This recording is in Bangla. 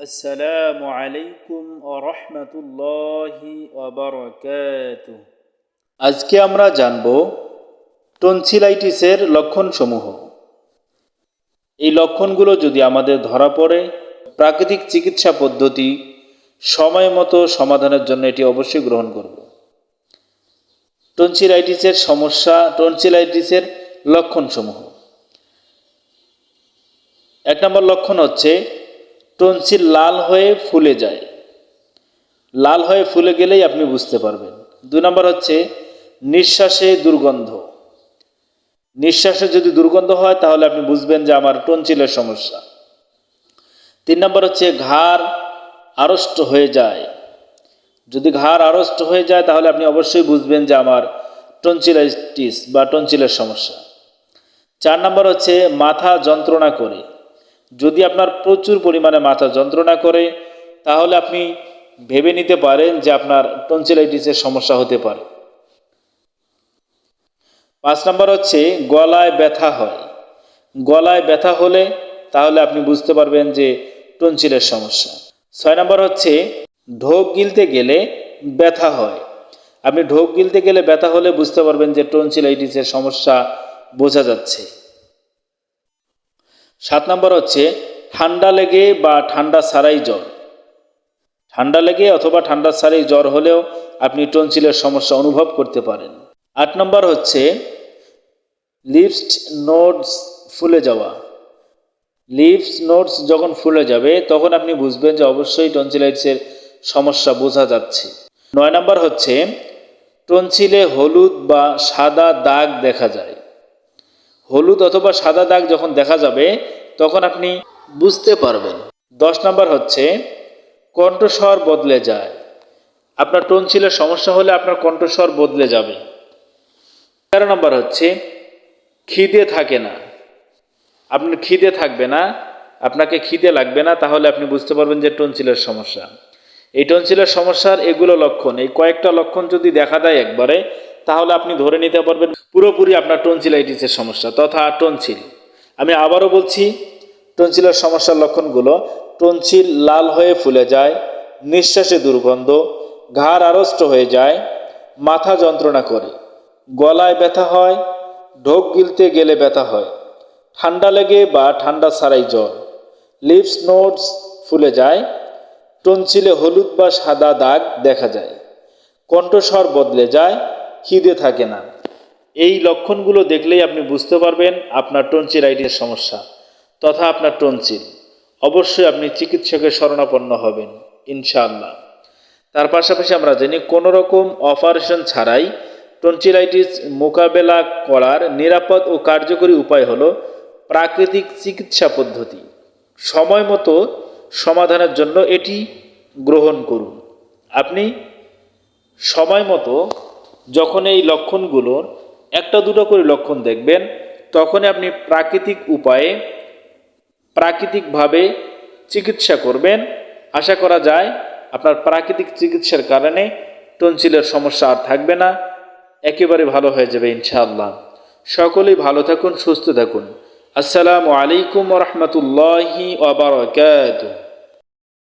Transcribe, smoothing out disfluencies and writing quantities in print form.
আসসালামু আলাইকুম ওয়া রাহমাতুল্লাহি ওয়া বারাকাতুহু। আজকে আমরা জানব টনসিলাইটিসের লক্ষণসমূহ। এই লক্ষণগুলো যদি আমাদের ধরা পড়ে, প্রাকৃতিক চিকিৎসা পদ্ধতি সময় মতো সমাধানের জন্য এটি অবশ্যই গ্রহণ করব। টনসিলাইটিসের সমস্যা, টনসিলাইটিসের লক্ষণসমূহ। 1 নম্বর লক্ষণ হচ্ছে টনসিল লাল হয়ে ফুলে যায়। লাল হয়ে ফুলে গেলেই আপনি বুঝতে পারবেন। 2 নম্বর হচ্ছে নিঃশ্বাসে দুর্গন্ধ। নিঃশ্বাসে যদি দুর্গন্ধ হয় তাহলে আপনি বুঝবেন যে আমার টনসিলের সমস্যা। 3 নম্বর হচ্ছে ঘাড় আড়ষ্ট হয়ে যায়। যদি ঘাড় আড়ষ্ট হয়ে যায় তাহলে আপনি অবশ্যই বুঝবেন যে আমার টনসিলাইটিস বা টনসিলের সমস্যা। 4 নম্বর হচ্ছে মাথা যন্ত্রণা করে। যদি আপনার প্রচুর পরিমাণে মাথা যন্ত্রণা করে তাহলে আপনি ভেবে নিতে পারেন যে আপনার টনসিলাইটিসের সমস্যা হতে পারে। 5 নম্বর হচ্ছে গলায় ব্যথা হয়। গলায় ব্যথা হলে তাহলে আপনি বুঝতে পারবেন যে টনসিলের সমস্যা। 6 নম্বর হচ্ছে ঢোক গিলতে গেলে ব্যথা হয়। আপনি ঢোক গিলতে গেলে ব্যথা হলে বুঝতে পারবেন যে টনসিলাইটিসের সমস্যা বোঝা যাচ্ছে। 7 নম্বর হচ্ছে ঠান্ডা লেগে বা ঠান্ডা ছাড়াই জ্বর। ঠান্ডা লেগে অথবা ঠান্ডা ছাড়াই জ্বর হলেও আপনি টনসিলের সমস্যা অনুভব করতে পারেন। 8 নম্বর হচ্ছে লিপস নোডস ফুলে যাওয়া। লিপস নোডস যখন ফুলে যাবে তখন আপনি বুঝবেন যে অবশ্যই টনসিলাইটিসের সমস্যা বোঝা যাচ্ছে। 9 নম্বর হচ্ছে টনসিলে হলুদ বা সাদা দাগ দেখা যায়। হলুদ অথবা সাদা দাগ যখন দেখা যাবে তখন আপনি বুঝতে পারবেন। 10 নম্বর হচ্ছে কণ্ঠস্বর বদলে যায়। আপনার টনসিলের সমস্যা হলে আপনার কণ্ঠস্বর বদলে যাবে। 11 নম্বর হচ্ছে খিদে থাকে না। আপনার খিদে থাকবে না, আপনাকে খিদে লাগবে না, তাহলে আপনি বুঝতে পারবেন যে টনসিলের সমস্যা। এই টনসিলের সমস্যার এগুলো লক্ষণ, এই কয়েকটা লক্ষণ যদি দেখা দেয় একবারে তাহলে আপনি ধরে নিতে পারবেন পুরোপুরি আপনার টনসিলাইটিসের সমস্যা তথা টনসিল। আমি আবারও বলছি টনসিলের সমস্যার লক্ষণগুলো: টনসিল লাল হয়ে ফুলে যায়, নিঃশ্বাসে দুর্গন্ধ, ঘাড় আড়ষ্ট হয়ে যায়, মাথা যন্ত্রণা করে, গলায় ব্যথা হয়, ঢোক গিলতে গেলে ব্যথা হয়, ঠান্ডা লেগে বা ঠান্ডা ছাড়াই জ্বর, লিপস নোডস ফুলে যায়, টনসিলে হলুদ বা সাদা দাগ দেখা যায়, কণ্ঠস্বর বদলে যায়, খিদে থাকে না। এই লক্ষণগুলো দেখলেই আপনি বুঝতে পারবেন আপনার টনসিলাইটিসের সমস্যা তথা আপনার টনসিল। অবশ্যই আপনি চিকিৎসকের শরণাপন্ন হবেন ইনশাআল্লাহ। তার পাশাপাশি আমরা জানি কোনো রকম অপারেশন ছাড়াই টনসিলাইটিস মোকাবেলা করার নিরাপদ ও কার্যকরী উপায় হলো প্রাকৃতিক চিকিৎসা পদ্ধতি। সময় মতো সমাধানের জন্য এটি গ্রহণ করুন। আপনি সময় মতো যখন এই লক্ষণগুলোর একটা দুটো করে লক্ষণ দেখবেন তখনই আপনি প্রাকৃতিক উপায়ে প্রাকৃতিকভাবে চিকিৎসা করবেন। আশা করা যায় আপনার প্রাকৃতিক চিকিৎসার কারণে টনসিলের সমস্যা আর থাকবে না, একেবারে ভালো হয়ে যাবে ইনশাআল্লাহ। সকলেই ভালো থাকুন, সুস্থ থাকুন। আসসালামু আলাইকুম ওয়া রাহমাতুল্লাহি ওয়া বারাকাতুহু।